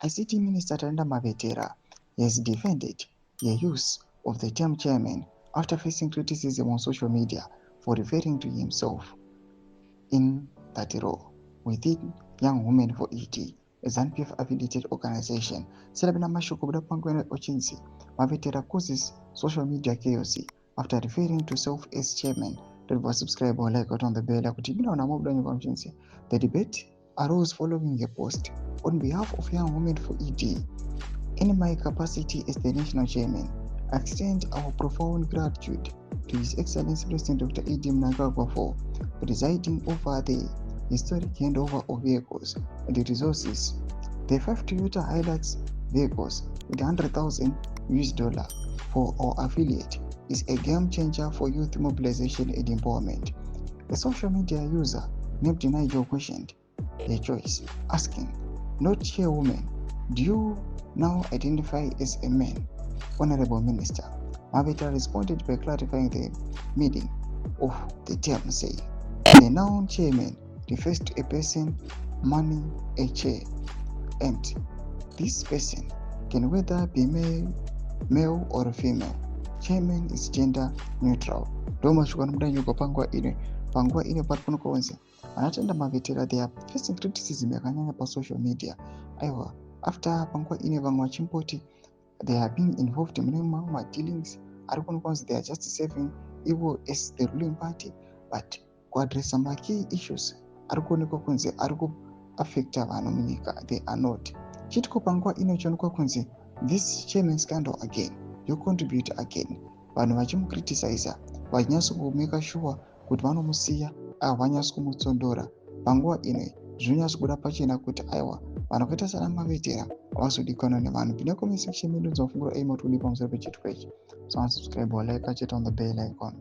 ICT Minister Tanda Mavetera has defended the use of the term chairman after facing criticism on social media for referring to himself in that role within Young Women for ED, a ZANU-PF affiliated organization. Selabina Mashoko Budapangwene Ochinsi, Mavetera causes social media chaos after referring to self as chairman. That was subscribe or like on the bell. The debate arose following a post on behalf of Young Women for ED. In my capacity as the national chairman, I extend our profound gratitude to His Excellency President Dr. E.D. Mnangagwa for presiding over the historic handover of vehicles and the resources. The 5 Toyota Hilux vehicles with $100,000 for our affiliate is a game changer for youth mobilization and empowerment. A social media user named Nigel questioned their choice, asking, "Not chairwoman, do you now identify as a man?" Honorable Minister, Mavetera responded by clarifying the meaning of the term, saying, "The noun chairman refers to a person manning a chair, and this person can whether be male or female. Chairman is gender neutral." Doma shukanumda yuko pangwa ine patpuno konse. Anatenda Mavetera, they are facing criticism yakanyanya pa social media. Aiwa, after pangwa ine vamwe vachimpoti they are being involved in many dealings. They are just serving Igbo as the ruling party, but address some key issues. Affect they are not. Chitko pangwa ino chonko kunze. This chairman scandal again. You contribute again. Vanhu vachimucriticize vanyatso kumeka sure kuti vanomusiya vanyatso kumutsondora. Panguva ino zvinonyatso kuda pachena kuti aiwa vanhu vakaita sana Mavetera havazodikanwa nevanhu. Pinda comment section medu dzinofungura aimotudi pamusoro pechitiko ichi. So unsubscribe or like, catch it on the bell icon.